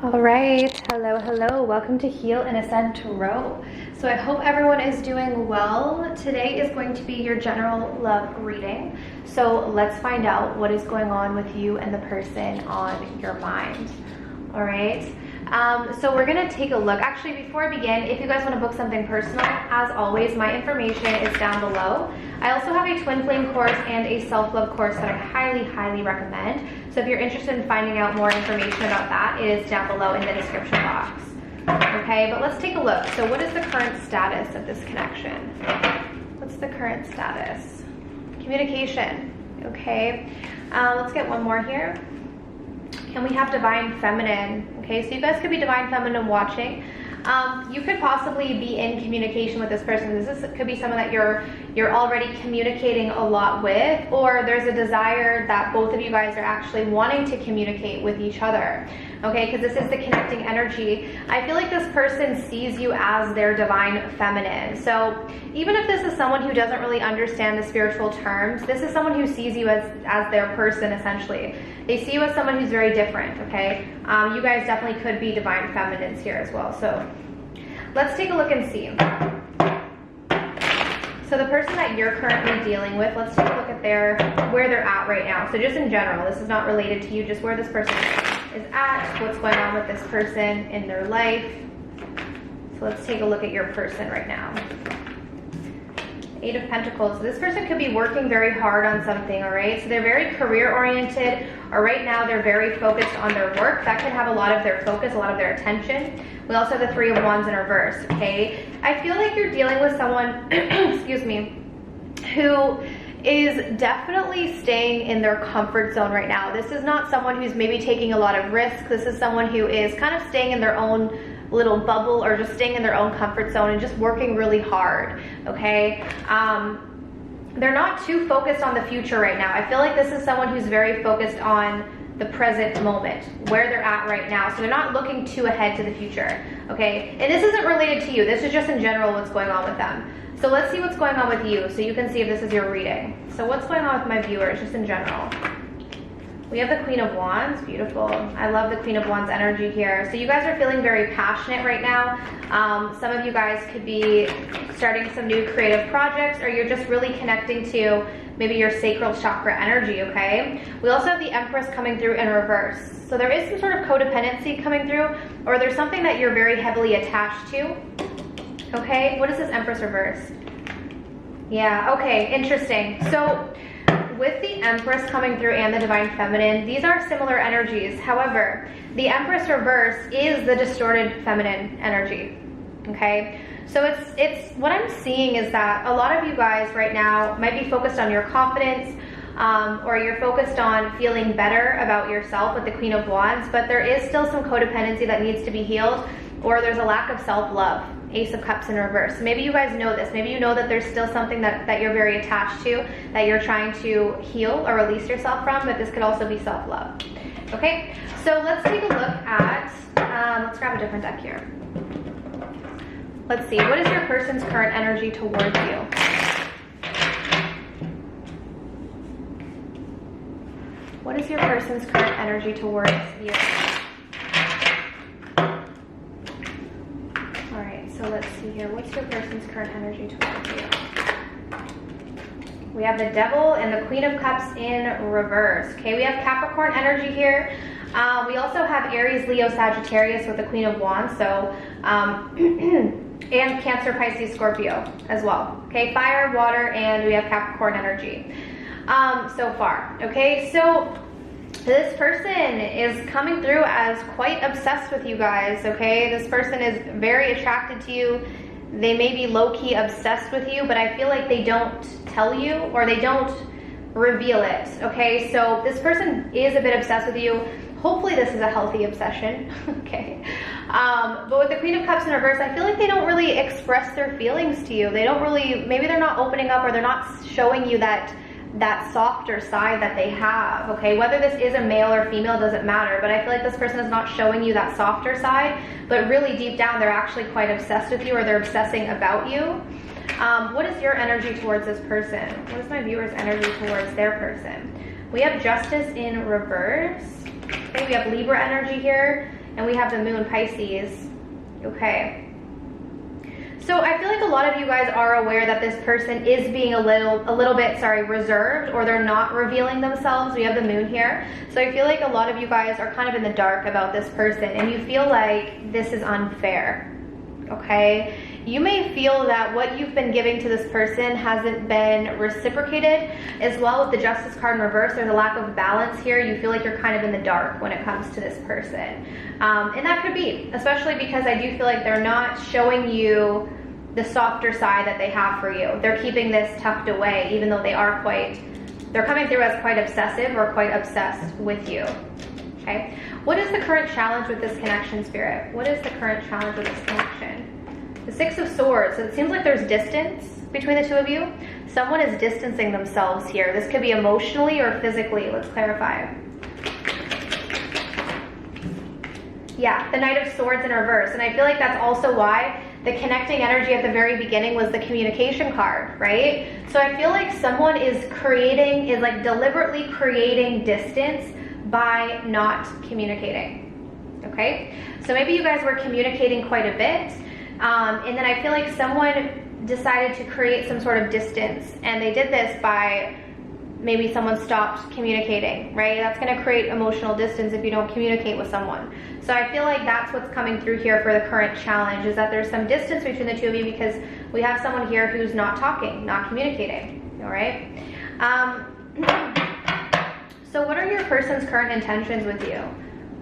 All right, hello, welcome to Heal and Ascend Tarot. So I hope everyone is doing well. Today is going to be your general love reading. So let's find out what is going on with you and the person on your mind. All right, so we're gonna take a look. Actually, before I begin, if you guys want to book something personal, as always, my information is down below. I also have a twin flame course and a self-love course that I highly recommend. So if you're interested in finding out more information about that, it is down below in the description box. Okay, but let's take a look. So what is the current status of this connection? What's the current status? Communication. Okay, let's get one more here. And we have Divine Feminine. Okay, so you guys could be Divine Feminine watching. You could possibly be in communication with this person. This could be someone that you're already communicating a lot with, or there's a desire that both of you guys are actually wanting to communicate with each other. Okay, because this is the connecting energy. I feel like this person sees you as their Divine Feminine. So even if this is someone who doesn't really understand the spiritual terms, this is someone who sees you as their person, essentially. They see you as someone who's very different, okay? You guys definitely could be Divine Feminines here as well. So let's take a look and see. So the person that you're currently dealing with, let's take a look at where they're at right now. So just in general, this is not related to you, just where this person is at, what's going on with this person in their life. So let's take a look at your person right now. Eight of Pentacles. So this person could be working very hard on something, all right? So they're very career oriented, or right now they're very focused on their work. That can have a lot of their focus, a lot of their attention. We also have the Three of Wands in reverse, okay? I feel like you're dealing with someone, excuse me, who is definitely staying in their comfort zone right now. This is not someone who's maybe taking a lot of risk. This is someone who is kind of staying in their own little bubble, or just staying in their own comfort zone and just working really hard, okay? They're not too focused on the future right now. I feel like this is someone who's very focused on the present moment, where they're at right now. So they're not looking too ahead to the future, okay? And this isn't related to you. This is just in general what's going on with them. So let's see what's going on with you so you can see if this is your reading. So what's going on with my viewers, just in general? We have the Queen of Wands, beautiful. I love the Queen of Wands energy here. So you guys are feeling very passionate right now. Some of you guys could be starting some new creative projects, or you're just really connecting to maybe your sacral chakra energy, okay? We also have the Empress coming through in reverse. So there is some sort of codependency coming through, or there's something that you're very heavily attached to, okay? What is this Empress reverse? Yeah, okay, interesting. So with the Empress coming through and the Divine Feminine, these are similar energies. However, the Empress reverse is the distorted feminine energy, okay? So it's what I'm seeing is that a lot of you guys right now might be focused on your confidence, or you're focused on feeling better about yourself with the Queen of Wands, but there is still some codependency that needs to be healed, or there's a lack of self-love. Ace of Cups in reverse. Maybe you guys know this. Maybe you know that there's still something that you're very attached to, that you're trying to heal or release yourself from, but this could also be self-love. Okay, so let's take a look at, let's grab a different deck here. Let's see, what is your person's current energy towards you? What is your person's current energy towards you? So let's see here. What's your person's current energy towards you? We have the Devil and the Queen of Cups in reverse. Okay, we have Capricorn energy here. We also have Aries, Leo, Sagittarius with the Queen of Wands. So, and Cancer, Pisces, Scorpio as well. Okay, fire, water, and we have Capricorn energy so far. Okay, so this person is coming through as quite obsessed with you guys, okay? This person is very attracted to you. They may be low-key obsessed with you, but I feel like they don't tell you, or they don't reveal it, okay? So this person is a bit obsessed with you. Hopefully this is a healthy obsession, okay? But with the Queen of Cups in reverse, I feel like they don't really express their feelings to you. They don't really, maybe they're not opening up, or they're not showing you that softer side that they have, okay? Whether this is a male or female doesn't matter, but I feel like this person is not showing you that softer side, but really deep down they're actually quite obsessed with you, or they're obsessing about you. What is your energy towards this person? What is my viewer's energy towards their person? We have Justice in reverse. Okay, we have Libra energy here. and we have the moon Pisces. Okay. So I feel like a lot of you guys are aware that this person is being a little bit, reserved, or they're not revealing themselves. We have the moon here. So I feel like a lot of you guys are kind of in the dark about this person, and you feel like this is unfair. Okay? You may feel that what you've been giving to this person hasn't been reciprocated. As well, with the Justice card in reverse, there's a lack of balance here. You feel like you're kind of in the dark when it comes to this person. And that could be, especially because I do feel like they're not showing you the softer side that they have for you. They're keeping this tucked away, even though they're coming through as quite obsessive or quite obsessed with you. Okay? What is the current challenge with this connection, Spirit? What is the current challenge with this connection? The Six of Swords. So it seems like there's distance between the two of you. Someone is distancing themselves here. This could be emotionally or physically. Let's clarify. Yeah, the Knight of Swords in reverse. And I feel like that's also why the connecting energy at the very beginning was the communication card, right? So I feel like someone is deliberately creating distance by not communicating, okay? So maybe you guys were communicating quite a bit, and then I feel like someone decided to create some sort of distance, and they did this by maybe someone stopped communicating, right? That's going to create emotional distance if you don't communicate with someone. So I feel like that's what's coming through here for the current challenge, is that there's some distance between the two of you because we have someone here who's not talking, not communicating, all right? So what are your person's current intentions with you?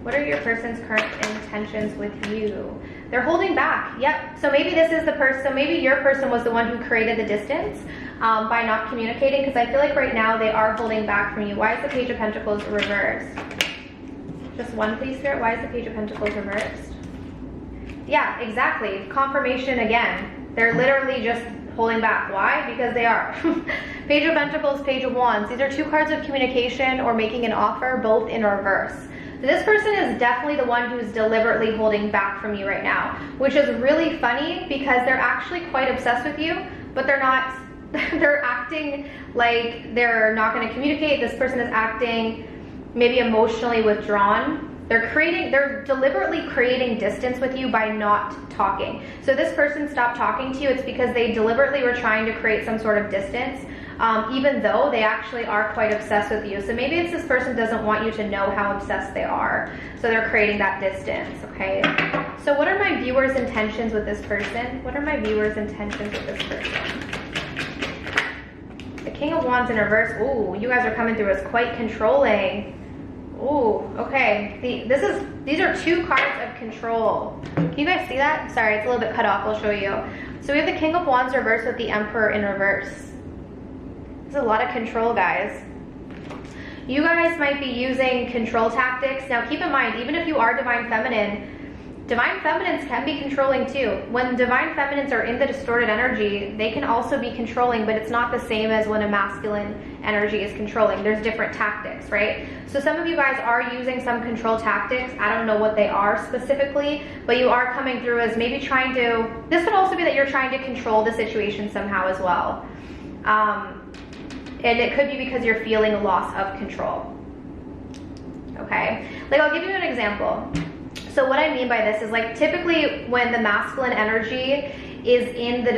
What are your person's current intentions with you? They're holding back. Yep. So maybe this is the person, so maybe your person was the one who created the distance by not communicating, because I feel like right now they are holding back from you. Why is the Page of Pentacles reversed? Just one, please, Spirit. Why is the Page of Pentacles reversed? Yeah, exactly. Confirmation again. They're literally just holding back. Why? Because they are. Page of Pentacles, Page of Wands. These are two cards of communication or making an offer, both in reverse. So this person is definitely the one who's deliberately holding back from you right now, which is really funny because they're actually quite obsessed with you, but they're not. They're acting like they're not going to communicate. This person is acting maybe emotionally withdrawn. They're deliberately creating distance with you by not talking. So this person stopped talking to you, it's because they deliberately were trying to create some sort of distance, even though they actually are quite obsessed with you. So maybe it's this person doesn't want you to know how obsessed they are. So they're creating that distance, okay? So what are my viewers' intentions with this person? What are my viewers' intentions with this person? The King of Wands in reverse. Ooh, you guys are coming through as quite controlling. Ooh, okay. These are two cards of control. Can you guys see that? Sorry, it's a little bit cut off. I'll show you. So we have the King of Wands reversed with the Emperor in reverse. There's a lot of control, guys. You guys might be using control tactics. Now keep in mind, even if you are Divine Feminine can be controlling too. When Divine Feminines are in the distorted energy, they can also be controlling, but it's not the same as when a masculine energy is controlling. There's different tactics, right? So some of you guys are using some control tactics. I don't know what they are specifically, but you are coming through as maybe trying to, this could also be that you're trying to control the situation somehow as well. And it could be because you're feeling a loss of control. Okay? Like, I'll give you an example. So what I mean by this is, like, typically when the masculine energy is in the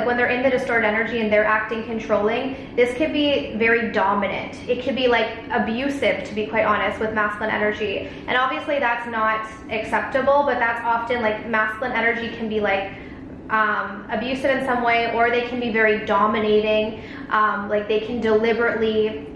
when they're in the distorted energy and they're acting controlling, this could be very dominant. It could be like abusive, to be quite honest, with masculine energy. And obviously that's not acceptable, but that's often, like, masculine energy can be like abusive in some way, or they can be very dominating. Like, they can deliberately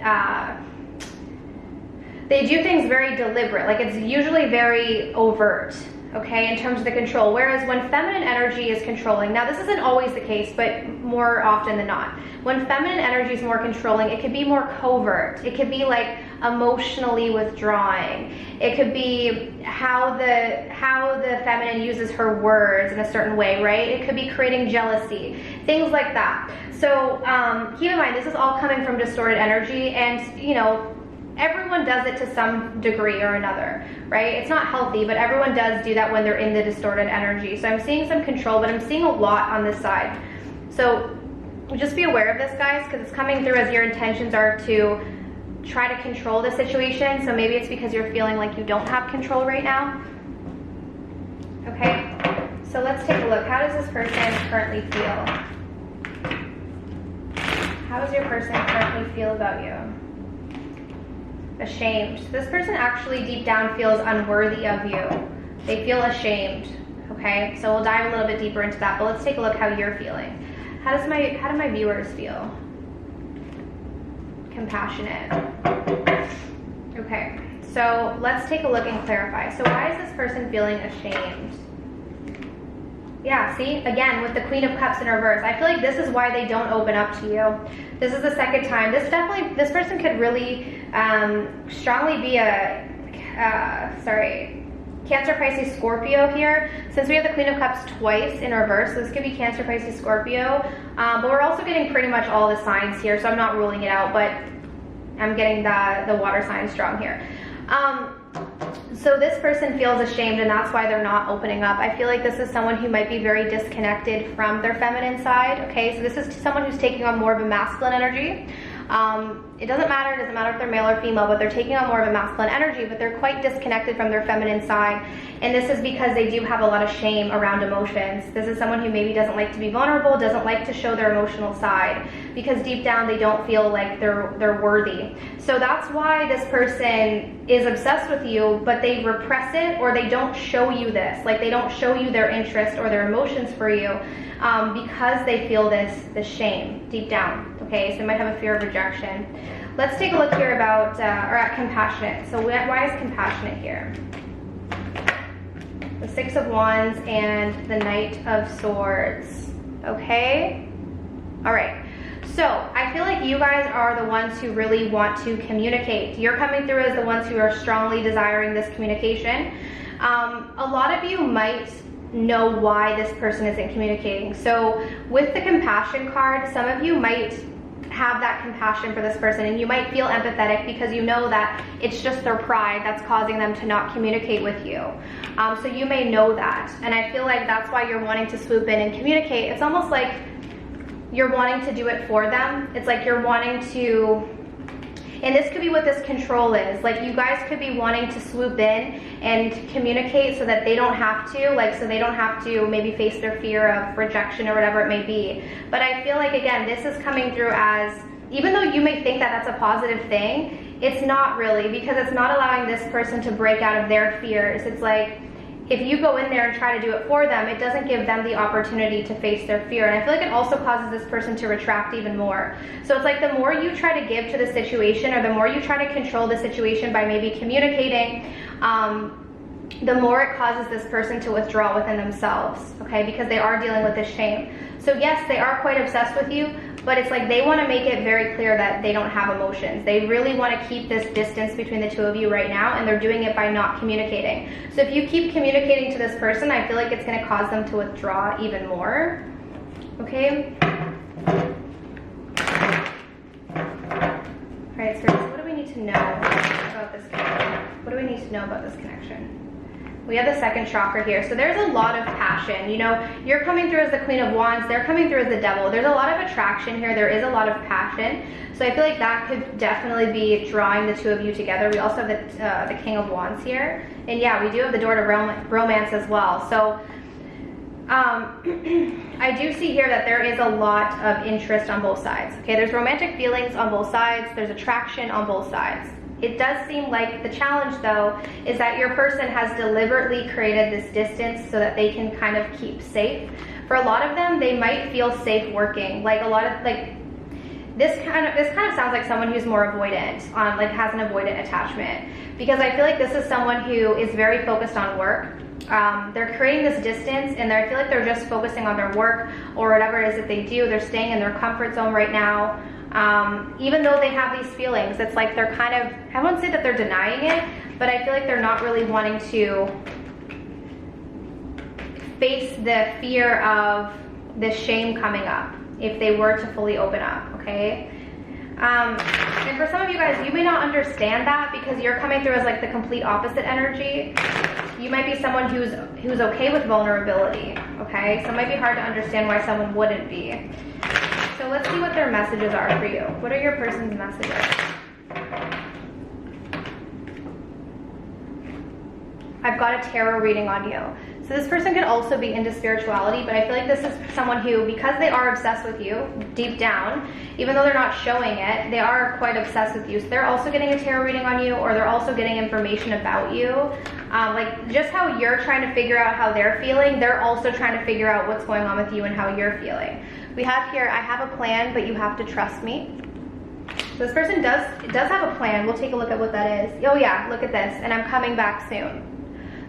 they do things very deliberate. Like, it's usually very overt, okay, in terms of the control. Whereas when feminine energy is controlling, now this isn't always the case, but more often than not, when feminine energy is more controlling, it could be more covert. It could be like emotionally withdrawing. It could be how the feminine uses her words in a certain way, right? It could be creating jealousy, things like that. So keep in mind, this is all coming from distorted energy, and, you know, everyone does it to some degree or another, right? It's not healthy, but everyone does do that when they're in the distorted energy. So I'm seeing some control, but I'm seeing a lot on this side. So just be aware of this, guys, because it's coming through as your intentions are to try to control the situation. So maybe it's because you're feeling like you don't have control right now. let's take a look. How does this person currently feel? How does your person currently feel about you? Ashamed. This person actually deep down feels unworthy of you. They feel ashamed. Okay, so we'll dive a little bit deeper into that, but let's take a look how you're feeling. How do my viewers feel? Compassionate. Okay, so let's take a look and clarify. So why is this person feeling ashamed? Yeah, see, again, with the Queen of Cups in reverse, I feel like this is why they don't open up to you. This is the second time. This person could really strongly be a, Cancer, Pisces, Scorpio here. Since we have the Queen of Cups twice in reverse, so this could be Cancer, Pisces, Scorpio. But we're also getting pretty much all the signs here, so I'm not ruling it out, but I'm getting the water sign strong here. So this person feels ashamed, and that's why they're not opening up. I feel like this is someone who might be very disconnected from their feminine side, okay? So this is someone who's taking on more of a masculine energy. It doesn't matter if they're male or female, but they're taking on more of a masculine energy, but they're quite disconnected from their feminine side. And this is because they do have a lot of shame around emotions. This is someone who maybe doesn't like to be vulnerable, doesn't like to show their emotional side, because deep down they don't feel like they're worthy. So that's why this person is obsessed with you, but they repress it, or they don't show you this. Like, they don't show you their interest or their emotions for you, because they feel this shame deep down. Okay, so they might have a fear of rejection. Let's take a look here about, or at compassionate. So why is compassionate here? The Six of Wands and the Knight of Swords. Okay? All right. So I feel like you guys are the ones who really want to communicate. You're coming through as the ones who are strongly desiring this communication. A lot of you might know why this person isn't communicating. So with the compassion card, some of you might have that compassion for this person, and you might feel empathetic because you know that it's just their pride that's causing them to not communicate with you. So you may know that, and I feel like that's why you're wanting to swoop in and communicate. It's almost like you're wanting to do it for them. It's like you're wanting to, and this could be what this control is. Like, you guys could be wanting to swoop in and communicate so that they don't have to, so they don't have to maybe face their fear of rejection or whatever it may be. But I feel like, again, this is coming through as, even though you may think that that's a positive thing, it's not really, because it's not allowing this person to break out of their fears. It's like, if you go in there and try to do it for them, it doesn't give them the opportunity to face their fear. And I feel like it also causes this person to retract even more. So it's like, the more you try to give to the situation, or the more you try to control the situation by maybe communicating, the more it causes this person to withdraw within themselves, okay? Because they are dealing with this shame. So yes, they are quite obsessed with you, but it's like they want to make it very clear that they don't have emotions. They really want to keep this distance between the two of you right now, and they're doing it by not communicating. So if you keep communicating to this person, I feel like it's going to cause them to withdraw even more. Okay? Alright, so what do we need to know about this connection? What do we need to know about this connection? We have the second chakra here. So there's a lot of passion. You know, you're coming through as the Queen of Wands. They're coming through as the Devil. There's a lot of attraction here. There is a lot of passion. So I feel like that could definitely be drawing the two of you together. We also have the King of Wands here. And yeah, we do have the door to romance as well. So I do see here that there is a lot of interest on both sides. Okay, there's romantic feelings on both sides. There's attraction on both sides. It does seem like the challenge, though, is that your person has deliberately created this distance so that they can kind of keep safe. For a lot of them, they might feel safe working. Like, a lot of, like, this kind of sounds like someone who's more avoidant, has an avoidant attachment. Because I feel like this is someone who is very focused on work. They're creating this distance, and I feel like they're just focusing on their work or whatever it is that they do. They're staying in their comfort zone right now. Even though they have these feelings, it's like they're kind of, I wouldn't say that they're denying it, but I feel like they're not really wanting to face the fear of the shame coming up if they were to fully open up, okay? And for some of you guys, you may not understand that because you're coming through as like the complete opposite energy. You might be someone who's okay with vulnerability, okay? So it might be hard to understand why someone wouldn't be. So let's see what their messages are for you. What are your person's messages? I've got a tarot reading on you. So this person could also be into spirituality, but I feel like this is someone who, because they are obsessed with you deep down, even though they're not showing it, they are quite obsessed with you. So they're also getting a tarot reading on you, or they're also getting information about you. Like just how you're trying to figure out how they're feeling, they're also trying to figure out what's going on with you and how you're feeling. We have here, I have a plan, but you have to trust me. So this person does have a plan. We'll take a look at what that is. Oh yeah, look at this, and I'm coming back soon.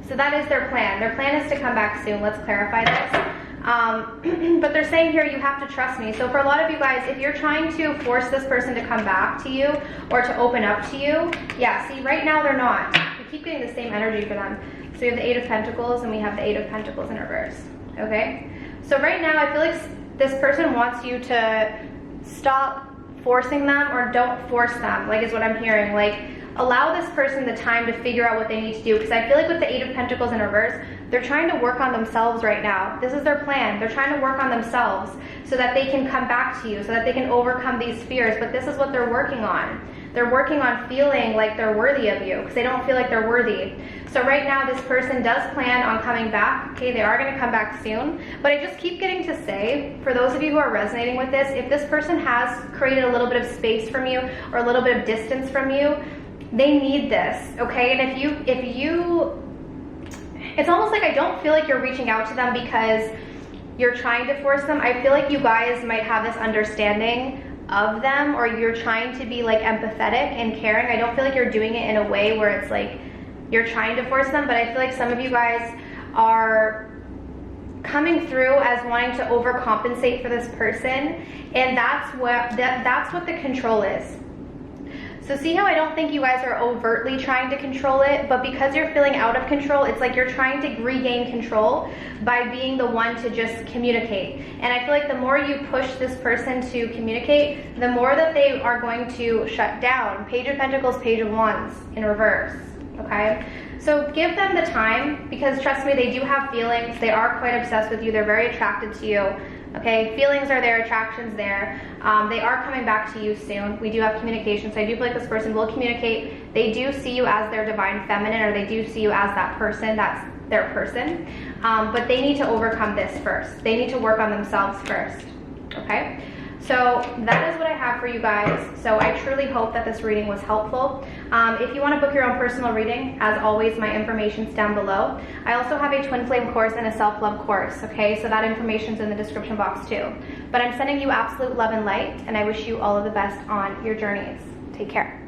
So that is their plan. Their plan is to come back soon. Let's clarify this. But they're saying here, you have to trust me. So for a lot of you guys, if you're trying to force this person to come back to you or to open up to you, yeah, see, right now they're not. We keep getting the same energy for them. So we have the Eight of Pentacles and we have the Eight of Pentacles in reverse, okay? So right now, I feel like this person wants you to stop forcing them, or don't force them, like is what I'm hearing. Like, allow this person the time to figure out what they need to do, because I feel like with the Eight of Pentacles in reverse, they're trying to work on themselves right now. This is their plan. They're trying to work on themselves so that they can come back to you, so that they can overcome these fears. But this is what they're working on. They're working on feeling like they're worthy of you, because they don't feel like they're worthy. So right now, this person does plan on coming back. Okay, they are going to come back soon. But I just keep getting to say, for those of you who are resonating with this, if this person has created a little bit of space from you or a little bit of distance from you, they need this, okay? And if you, it's almost like I don't feel like you're reaching out to them because you're trying to force them. I feel like you guys might have this understanding of them, or you're trying to be like empathetic and caring. I don't feel like you're doing it in a way where it's like you're trying to force them, but I feel like some of you guys are coming through as wanting to overcompensate for this person, and that's what the control is. So see how I don't think you guys are overtly trying to control it, but because you're feeling out of control, it's like you're trying to regain control by being the one to just communicate. And I feel like the more you push this person to communicate, the more that they are going to shut down. Page of Pentacles, Page of Wands in reverse, okay? So give them the time, because trust me, they do have feelings. They are quite obsessed with you. They're very attracted to you. Okay, feelings are there, attraction's there. They are coming back to you soon. We do have communication, so I do feel like this person will communicate. They do see you as their divine feminine, or they do see you as that person, that's their person. But they need to overcome this first. They need to work on themselves first, okay? So that is what I have for you guys. So I truly hope that this reading was helpful. If you want to book your own personal reading, as always, my information's down below. I also have a twin flame course and a self-love course, okay? So that information's in the description box too. But I'm sending you absolute love and light, and I wish you all of the best on your journeys. Take care.